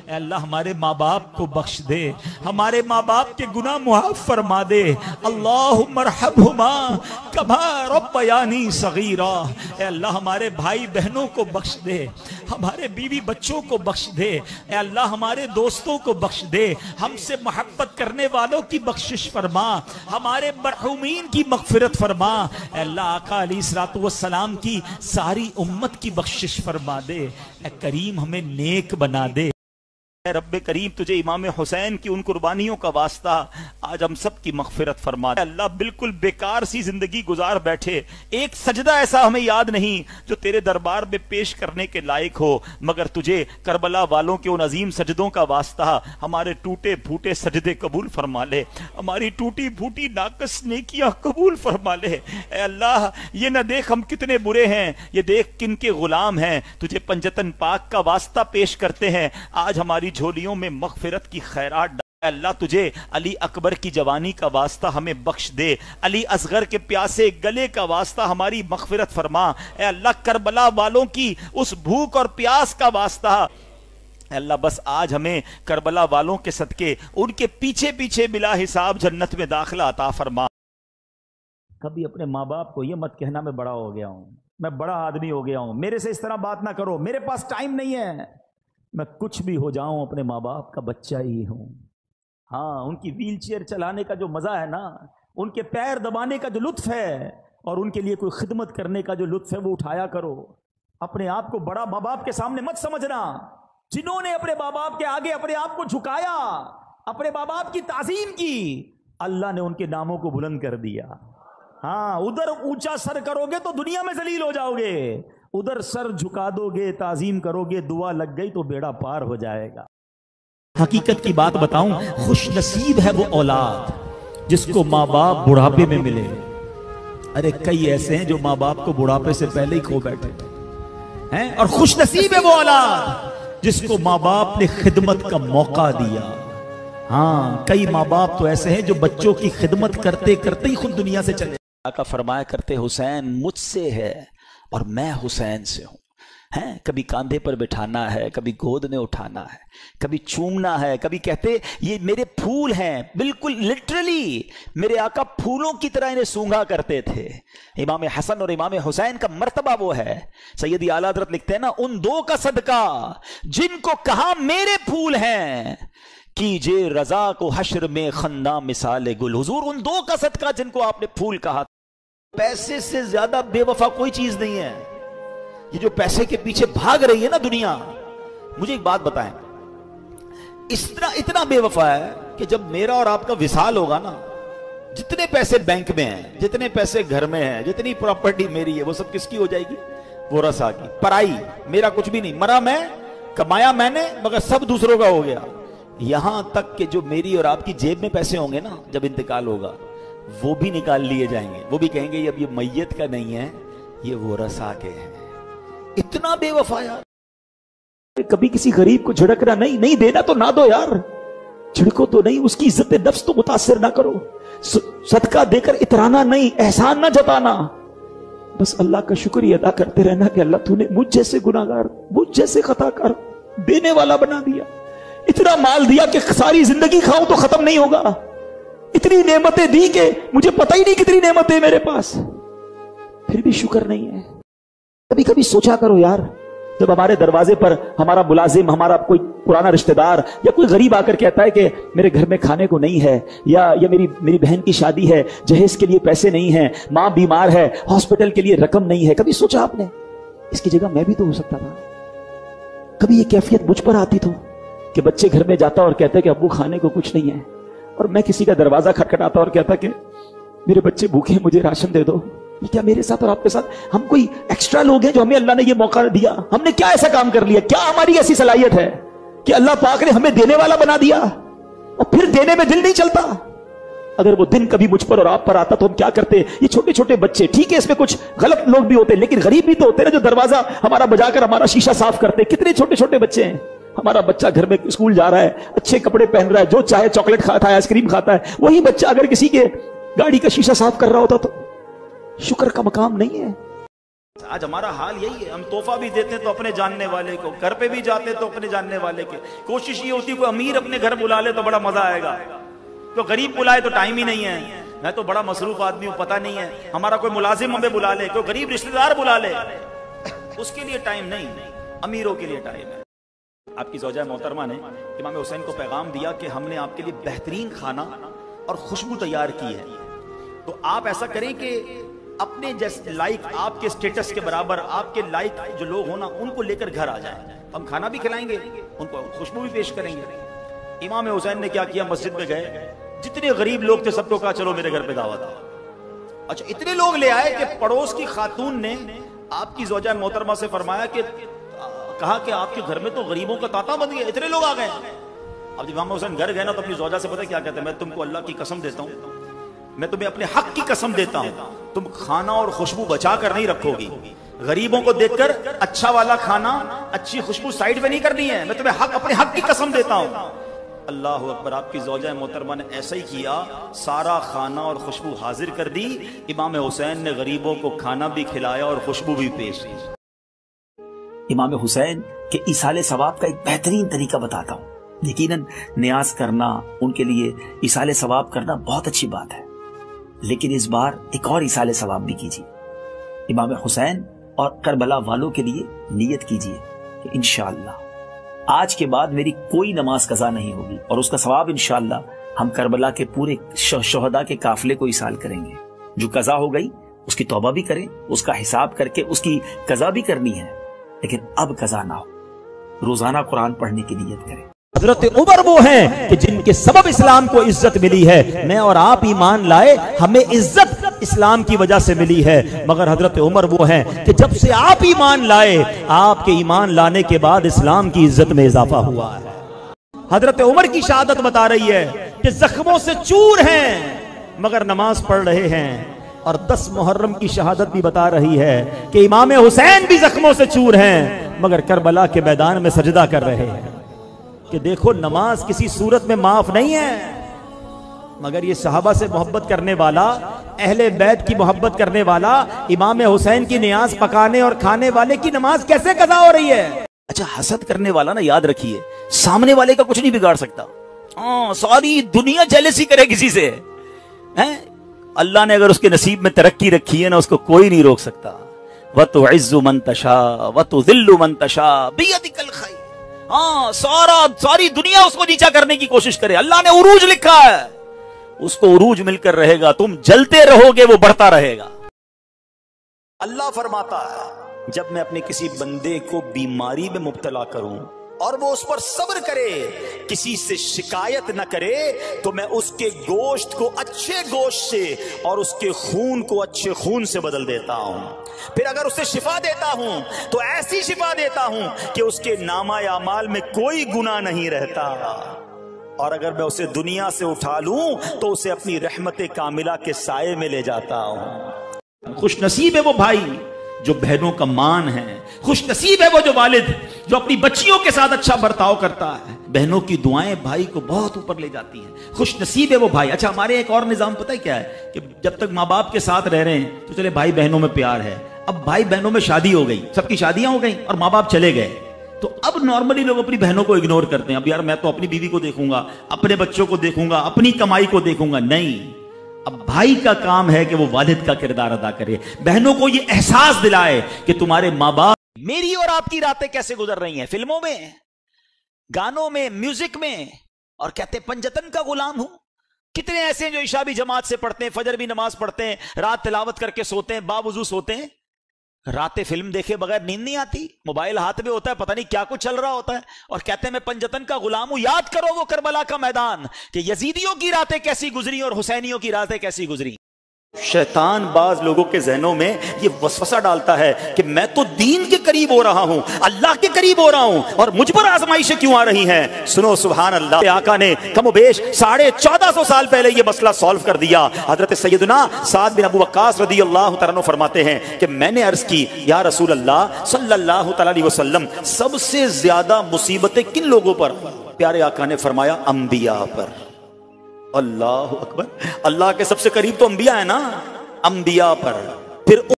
اے اللہ ہمارے ماں باپ کو بخش دے، ہمارے ماں باپ کے گناہ معاف فرما دے۔ اللہم ارحمہما کما ربیانی صغیرا، اے اللہ ہمارے بھائی بہنوں کو بخش دے، ہمارے بیوی بچوں کو بخش دے، اے اللہ ہمارے دوستوں کو بخش دے، ہم سے محبت کرنے والوں کی بخشش فرما، ہمارے مرحومین کی مغفرت فرما، اے اللہ آقا علیہ الصلوۃ والسلام کی ساری امت کی بخشش فرما دے، اے کریم ہمیں نیک بنا دے۔ اے رب کریم تجھے امام حسین کی ان قربانیوں کا واسطہ آج ہم سب کی مغفرت فرما دے۔ اللہ بالکل بیکار سی زندگی گزار بیٹھے، ایک سجدہ ایسا ہمیں یاد نہیں جو تیرے دربار میں پیش کرنے کے لائق ہو، مگر تجھے کربلا والوں کے ان عظیم سجدوں کا واسطہ ہمارے ٹوٹے پھوٹے سجدے قبول فرما لے، ہماری ٹوٹی پھوٹی ناقص نیکیاں قبول فرما لے۔ اے اللہ یہ نہ دیکھ ہم کتنے برے ہیں، یہ دیکھ کن کے غلام ہیں، تجھے پنجتن پاک کا واسطہ پیش کرتے ہیں، آج ہماری جھولیوں میں مغفرت کی خیرات ڈال۔ اے اللہ تجھے علی اکبر کی جوانی کا واسطہ ہمیں بخش دے، علی اصغر کے پیاسے گلے کا واسطہ ہماری مغفرت فرما، اے اللہ کربلا والوں کی اس بھوک اور پیاس کا واسطہ، اے اللہ بس آج ہمیں کربلا والوں کے صدقے ان کے پیچھے پیچھے بلا حساب جنت میں داخلہ عطا فرما۔ کبھی اپنے ماں باپ کو یہ مت کہنا میں بڑا ہو گیا ہوں، میں بڑا آدمی ہو گیا ہوں، میرے سے اس طرح بات نہ کرو، میرے پاس ٹائم نہیں ہے، میں کچھ بھی ہو جاؤں اپنے ماں باپ کا بچہ ہی ہوں۔ ہاں ان کی ویل چیئر چلانے کا جو مزہ ہے نا، ان کے پیر دبانے کا جو لطف ہے اور ان کے لیے کوئی خدمت کرنے کا جو لطف ہے وہ اٹھایا کرو۔ اپنے آپ کو بڑا ماں باپ کے سامنے مت سمجھنا، جنہوں نے اپنے ماں باپ کے آگے اپنے آپ کو جھکایا، اپنے ماں باپ کی تعظیم کی، اللہ نے ان کے ناموں کو بلند کر دیا۔ ہاں ادھر اونچا سر کرو گے تو دنیا میں ذلیل ہو جاؤ گے، ادھر سر جھکا دو گے، تعظیم کرو گے، دعا لگ گئی تو بیڑا پار ہو جائے گا۔ حقیقت کی بات بتاؤں، خوش نصیب ہے وہ اولاد جس کو ماں باپ بڑھاپے میں ملے۔ ارے کئی ایسے ہیں جو ماں باپ کو بڑھاپے سے پہلے ہی کھو بیٹھے ہیں، اور خوش نصیب ہے وہ اولاد جس کو ماں باپ نے خدمت کا موقع دیا۔ ہاں کئی ماں باپ تو ایسے ہیں جو بچوں کی خدمت کرتے کرتے ہی خود دنیا سے چلے۔ آقا فرمایا کرتے حسین مجھ سے ہے اور میں حسین سے ہوں۔ کبھی کاندھے پر بٹھانا ہے، کبھی گود میں اٹھانا ہے، کبھی چومنا ہے، کبھی کہتے یہ میرے پھول ہیں، بالکل لٹرلی میرے آقا پھولوں کی طرح انہیں سونگا کرتے تھے۔ امام حسن اور امام حسین کا مرتبہ وہ ہے، سیدی اعلیٰ حضرت لکھتے ہیں نا، ان دو کا صدقہ جن کو کہا میرے پھول ہیں، کیجے رضا کو حشر میں خنداں مثال گل۔ حضور ان دو کا صدقہ جن کو آپ نے پھول کہا۔ پیسے سے زیادہ بے وفا کوئی چیز نہیں ہے۔ یہ جو پیسے کے پیچھے بھاگ رہی ہے نا دنیا، مجھے ایک بات بتائیں، اتنا بے وفا ہے کہ جب میرا اور آپ کا وصال ہوگا نا، جتنے پیسے بینک میں ہیں، جتنے پیسے گھر میں ہیں، جتنی پراپرٹی میری ہے، وہ سب کس کی ہو جائے گی؟ ورثہ کی، پرائی، میرا کچھ بھی نہیں، مرا میں، کمایا میں نے، مگر سب دوسروں کا ہو گیا۔ یہاں تک کہ جو میری اور آپ کی جیب میں پیسے ہوں گے نا جب انتقال ہوگا، وہ بھی نکال لیے جائیں گے، وہ بھی کہیں گے اب یہ میت کا نہیں ہے، یہ ورثہ کے ہیں۔ اتنا بے وفا یار۔ کبھی کسی غریب کو جھڑکنا نہیں دینا تو نہ دو یار، جھڑکو تو نہیں، اس کی عزت نفس تو متاثر نہ کرو، صدقہ دے کر اترانا نہیں، احسان نہ جتانا، بس اللہ کا شکریہ ادا کرتے رہنا کہ اللہ تو نے مجھ جیسے گناہگار، مجھ جیسے خطا کار دینے والا بنا دیا۔ اتنا مال دیا کہ ساری زندگی کھاؤں تو ختم نہیں ہوگا، اتنی نعمتیں دی کہ مجھے پتہ ہی نہیں کتنی نعمتیں میرے پاس، پھر بھی شکر نہیں ہے۔ کبھی کبھی سوچا کرو یار، جب ہمارے دروازے پر ہمارا ملازم، ہمارا کوئی پرانا رشتہ دار یا کوئی غریب آ کر کہتا ہے کہ میرے گھر میں کھانے کو نہیں ہے، یا میری بہن کی شادی ہے، جہیز کے لیے پیسے نہیں ہیں، ماں بیمار ہے، ہاسپٹل کے لیے رقم نہیں ہے، کبھی سوچا آپ نے اس کی جگہ میں بھی تو ہو سکتا تھا؟ کبھی یہ کیفیت مجھ پر آتی تو کہ بچے گھر میں جاتا اور کہتا کہ ابو کھانے کو کچھ نہیں ہے، اور میں کسی کا دروازہ کھٹکھٹاتا اور کہتا کہ میرے بچے بھوکے ہیں، مجھے راشن دے دو۔ یہ کیا میرے ساتھ اور آپ کے ساتھ ہم کوئی ایکسٹرا لوگ ہیں جو ہمیں اللہ نے یہ موقع دیا؟ ہم نے کیا ایسا کام کر لیا؟ کیا ہماری ایسی صلاحیت ہے کہ اللہ پاک نے ہمیں دینے والا بنا دیا اور پھر دینے میں دل نہیں چلتا؟ اگر وہ دن کبھی مجھ پر اور آپ پر آتا تو ہم کیا کرتے؟ یہ چھوٹے چھوٹے بچے، ٹھیک ہے اس میں کچھ غلط لوگ بھی ہوتے، لیکن غریب بھی تو ہوتے ہیں نا جو دروازہ ہمارا بجا کر ہمارا شیشہ صاف کرتے۔ کتنے چھوٹے چھوٹے بچے ہیں، ہمارا بچہ گھر میں اسکول جا رہا ہے، اچھے کپڑے پہن رہا ہے، جو چاہے چاکلیٹ کھاتا ہے، آئس کریم کھاتا ہے، وہی بچہ اگر کسی کے گاڑی کا شیشہ صاف کر رہا ہوتا تو شکر کا مقام نہیں ہے؟ آج ہمارا حال یہی ہے، ہم تحفہ بھی دیتے ہیں تو اپنے جاننے والے کو، گھر پہ بھی جاتے تو اپنے جاننے والے کے، کوشش یہ ہوتی ہے کوئی امیر اپنے گھر بلا لے تو بڑا مزہ آئے گا، تو غریب بلائے تو ٹائم ہی نہیں ہے، میں تو بڑا مصروف آدمی ہوں، پتہ نہیں ہے، ہمارا کوئی ملازم ہمیں بلا لے، کوئی غریب رشتہ دار بلا لے، اس کے لیے ٹائم نہیں، امیروں کے لیے ٹائم ہے۔ آپ کی زوجہ محترمہ نے امام حسین کو پیغام دیا کہ ہم نے آپ کے لیے بہترین کھانا اور خوشبو تیار کی ہے، تو آپ ایسا کریں کہ اپنے جیسے لائق، آپ کے سٹیٹس کے برابر آپ کے لائق جو لوگ ہونا ان کو لے کر گھر آ جائیں، ہم کھانا بھی کھلائیں گے، ان کو خوشبو بھی پیش کریں گے۔ امام حسین نے کیا کیا، مسجد میں گئے، جتنے غریب لوگ تھے سب کو کہا چلو میرے گھر پہ دعوت آؤ۔ اچھا اتنے لوگ لے آئے کہ پڑوس کی خاتون نے آپ کی زوجہ محترمہ سے فرمایا کہ کہا کہ آپ کے گھر میں تو غریبوں کا تاتا بن گیا، اتنے لوگ آ گئے۔ اب جب امام حسین گھر گئے نا تو اپنی زوجہ سے پتہ کیا کہتے ہیں، میں تم کو اللہ کی قسم دیتا ہوں، میں تمہیں اپنے حق کی قسم دیتا ہوں، تم کھانا اور خوشبو بچا کر نہیں رکھو گی، غریبوں کو دیکھ کر اچھا والا کھانا اچھی خوشبو سائیڈ پہ نہیں کرنی ہے، میں تمہیں اپنے حق کی قسم دیتا ہوں۔ اللہ اکبر، آپ کی زوجہ محترمہ نے ایسا ہی کیا، سارا کھانا اور خوشبو حاضر کر دی، امام حسین نے غریبوں کو کھانا بھی کھلایا اور خوشبو بھی پیش کی۔ امام حسین کے ایصال ثواب کا ایک بہترین طریقہ بتاتا ہوں۔ یقیناً نیاز کرنا، ان کے لیے ایصال ثواب کرنا بہت اچھی بات ہے، لیکن اس بار ایک اور ایصال ثواب بھی کیجیے۔ امام حسین اور کربلا والوں کے لیے نیت کیجیے کہ انشاءاللہ آج کے بعد میری کوئی نماز قضا نہیں ہوگی، اور اس کا ثواب انشاءاللہ ہم کربلا کے پورے شہداء کے قافلے کو ایصال کریں گے۔ جو قضا ہو گئی اس کی توبہ بھی کریں، اس کا حساب کر کے اس کی قضا بھی کرنی ہے، لیکن اب قضا نہ ہو۔ روزانہ قرآن پڑھنے کی نیت کریں۔ حضرت عمر وہ ہیں کہ جن کے سبب اسلام کو عزت ملی ہے، میں اور آپ ایمان لائے ہمیں عزت اسلام کی وجہ سے ملی ہے، مگر حضرت عمر وہ ہیں کہ جب سے آپ ایمان لائے، آپ کے ایمان لانے کے بعد اسلام کی عزت میں اضافہ ہوا ہے۔ حضرت عمر کی شہادت بتا رہی ہے کہ زخموں سے چور ہیں مگر نماز پڑھ رہے ہیں، اور 10 محرم کی شہادت بھی بتا رہی ہے کہ امام حسین بھی زخموں سے چور ہیں مگر کربلا کے میدان میں سجدہ کر رہے ہیں، کہ دیکھو نماز کسی صورت میں معاف نہیں ہے، مگر یہ صحابہ سے محبت کرنے والا، اہل بیت کی محبت کرنے والا، امام حسین کی نیاز پکانے اور کھانے والے کی نماز کیسے قضا ہو رہی ہے؟ اچھا حسد کرنے والا نا، یاد رکھیے سامنے والے کا کچھ نہیں بگاڑ سکتا، ساری دنیا جیلسی کرے کسی سے، اللہ نے اگر اس کے نصیب میں ترقی رکھی ہے نا، اس کو کوئی نہیں روک سکتا۔ وَتُعِزُّ مَن تَشَاءُ وَتُذِلُّ مَن تَشَاءُ بِيَدِكَ الْخَيْرُ۔ ساری دنیا اس کو نیچا کرنے کی کوشش کرے، اللہ نے عروج لکھا ہے، اس کو عروج مل کر رہے گا، تم جلتے رہو گے وہ بڑھتا رہے گا۔ اللہ فرماتا ہے جب میں اپنے کسی بندے کو بیماری میں مبتلا کروں اور وہ اس پر صبر کرے، کسی سے شکایت نہ کرے، تو میں اس کے گوشت کو اچھے گوشت سے اور اس کے خون کو اچھے خون سے بدل دیتا ہوں۔ پھر اگر اسے شفا دیتا ہوں تو ایسی شفا دیتا ہوں کہ اس کے نامہ اعمال میں کوئی گناہ نہیں رہتا، اور اگر میں اسے دنیا سے اٹھا لوں تو اسے اپنی رحمت کاملہ کے سائے میں لے جاتا ہوں۔ خوش نصیب ہے وہ بھائی جو بہنوں کا مان ہے، خوش نصیب ہے وہ جو والد جو اپنی بچیوں کے ساتھ اچھا برتاؤ کرتا ہے، بہنوں کی دعائیں بھائی کو بہت اوپر لے جاتی ہیں، خوش نصیب ہے وہ بھائی۔ اچھا ہمارے ایک اور نظام پتہ ہے کیا ہے، کہ جب تک ماں باپ کے ساتھ رہ رہے ہیں تو چلے بھائی بہنوں میں پیار ہے، اب بھائی بہنوں میں شادی ہو گئی، سب کی شادیاں ہو گئیں اور ماں باپ چلے گئے، تو اب نارملی لوگ اپنی بہنوں کو اگنور کرتے ہیں، اب یار میں تو اپنی بیوی کو دیکھوں گا، اپنے بچوں کو دیکھوں گا، اپنی کمائی کو دیکھوں گا، نہیں، اب بھائی کا کام ہے کہ وہ والد کا کردار ادا کرے، بہنوں کو یہ احساس دلائے کہ تمہارے ماں باپ۔ میری اور آپ کی راتیں کیسے گزر رہی ہیں، فلموں میں، گانوں میں، میوزک میں، اور کہتے پنجتن کا غلام ہوں۔ کتنے ایسے ہیں جو عشاء بھی جماعت سے پڑھتے ہیں، فجر بھی نماز پڑھتے ہیں، رات تلاوت کر کے سوتے ہیں، باوضو سوتے ہیں، راتیں فلم دیکھے بغیر نیند نہیں آتی، موبائل ہاتھ میں ہوتا ہے، پتہ نہیں کیا کچھ چل رہا ہوتا ہے، اور کہتے ہیں میں پنجتن کا غلام ہوں۔ یاد کرو وہ کربلا کا میدان کہ یزیدیوں کی راتیں کیسی گزری اور حسینیوں کی راتیں کیسی گزری۔ شیطان بعض لوگوں کے ذہنوں میں یہ وسوسہ ڈالتا ہے کہ میں تو دین کے قریب ہو رہا ہوں، اللہ کے قریب ہو رہا ہوں، اور مجھ پر آزمائشیں کیوں آ رہی ہیں؟ سنو سبحان اللہ، آقا نے کم و بیش 1450 سال پہلے یہ مسئلہ سالو کر دیا۔ حضرت سیدنا سعد بن ابو وقاص رضی اللہ تعالیٰ عنہ فرماتے ہیں کہ میں نے عرض کی یا رسول اللہ صلی اللہ تعالیٰ علیہ وسلم، سب سے زیادہ مصیبتیں کن لوگوں پر؟ پیارے آقا نے فرمایا انبیاء پر۔ اللہ اکبر، اللہ کے سب سے قریب تو انبیاء ہے نا، انبیاء پر، پھر